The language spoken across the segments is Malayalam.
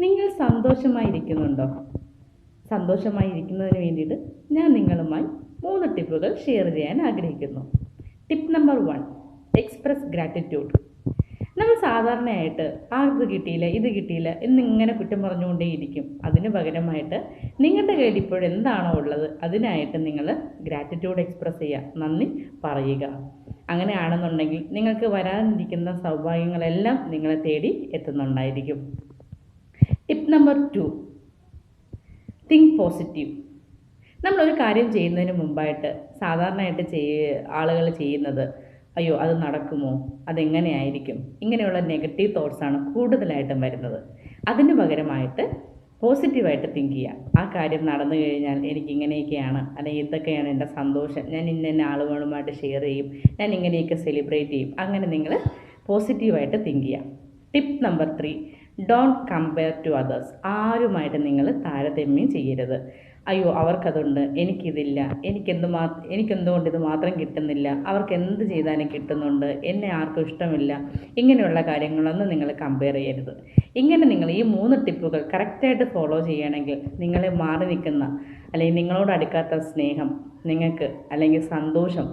നിങ്ങൾ സന്തോഷമായിരിക്കുന്നുണ്ടോ? സന്തോഷമായിരിക്കുന്നതിന് വേണ്ടിയിട്ട് ഞാൻ നിങ്ങളുമായി 3 ടിപ്പുകൾ ഷെയർ ചെയ്യാൻ ആഗ്രഹിക്കുന്നു. Tip number 1, express gratitude. നമ്മൾ സാധാരണയായിട്ട് അത് കിട്ടിയില്ല ഇത് കിട്ടിയില്ല എന്നിങ്ങനെ കുറ്റം പറഞ്ഞുകൊണ്ടേയിരിക്കും. അതിന് പകരമായിട്ട് നിങ്ങളുടെ കയ്യിൽ ഇപ്പോഴെന്താണോ ഉള്ളത് അതിനായിട്ട് നിങ്ങൾ ഗ്രാറ്റിറ്റ്യൂഡ് എക്സ്പ്രസ് ചെയ്യുക, നന്ദി പറയുക. അങ്ങനെയാണെന്നുണ്ടെങ്കിൽ നിങ്ങൾക്ക് വരാനിരിക്കുന്ന സൗഭാഗ്യങ്ങളെല്ലാം നിങ്ങളെ തേടി എത്തുന്നുണ്ടായിരിക്കും. Tip number 2, think positive. നമ്മളൊരു കാര്യം ചെയ്യുന്നതിന് മുമ്പായിട്ട് സാധാരണയായിട്ട് ആളുകൾ ചെയ്യുന്നത്, അയ്യോ അത് നടക്കുമോ, അതെങ്ങനെയായിരിക്കും, ഇങ്ങനെയുള്ള നെഗറ്റീവ് തോട്ട്സാണ് കൂടുതലായിട്ടും വരുന്നത്. അതിന് പകരമായിട്ട് പോസിറ്റീവായിട്ട് തിങ്ക് ചെയ്യുക. ആ കാര്യം നടന്നു കഴിഞ്ഞാൽ എനിക്ക് ഇങ്ങനെയൊക്കെയാണ്, അല്ലെങ്കിൽ ഇതൊക്കെയാണ് എൻ്റെ സന്തോഷം, ഞാൻ ഇന്ന ആളുകളുമായിട്ട് ഷെയർ ചെയ്യും, ഞാൻ ഇങ്ങനെയൊക്കെ സെലിബ്രേറ്റ് ചെയ്യും. അങ്ങനെ നിങ്ങൾ പോസിറ്റീവായിട്ട് തിങ്ക് ചെയ്യുക. Tip number 3, don't compare to others. ആരുമായിട്ട് നിങ്ങൾ താരതമ്യം ചെയ്യരുത്. അയ്യോ അവർക്കതുണ്ട്, എനിക്കിതില്ല, എനിക്കെന്തുകൊണ്ട് ഇത് മാത്രം കിട്ടുന്നില്ല, അവർക്ക് എന്ത് ചെയ്താലും കിട്ടുന്നുണ്ട്, എന്നെ ആർക്കും ഇഷ്ടമില്ല, ഇങ്ങനെയുള്ള കാര്യങ്ങളൊന്നും നിങ്ങൾ കമ്പയർ ചെയ്യരുത്. ഇങ്ങനെ നിങ്ങൾ ഈ 3 ടിപ്പുകൾ കറക്റ്റായിട്ട് ഫോളോ ചെയ്യുകയാണെങ്കിൽ നിങ്ങളെ മാറി നിൽക്കുന്ന അല്ലെങ്കിൽ നിങ്ങളോട് അടുക്കാത്ത സ്നേഹം നിങ്ങൾക്ക് അല്ലെങ്കിൽ സന്തോഷം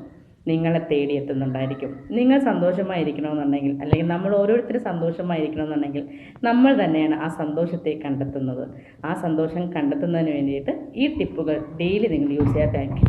നിങ്ങളെ തേടിയെത്തുന്നുണ്ടായിരിക്കും. നിങ്ങൾ സന്തോഷമായിരിക്കണമെന്നുണ്ടെങ്കിൽ അല്ലെങ്കിൽ നമ്മൾ ഓരോരുത്തരും സന്തോഷമായിരിക്കണമെന്നുണ്ടെങ്കിൽ നമ്മൾ തന്നെയാണ് ആ സന്തോഷത്തെ കണ്ടെത്തുന്നത്. ആ സന്തോഷം കണ്ടെത്തുന്നതിന് വേണ്ടിയിട്ട് ഈ ടിപ്പുകൾ ഡെയിലി നിങ്ങൾ യൂസ് ചെയ്യുക. Thank you.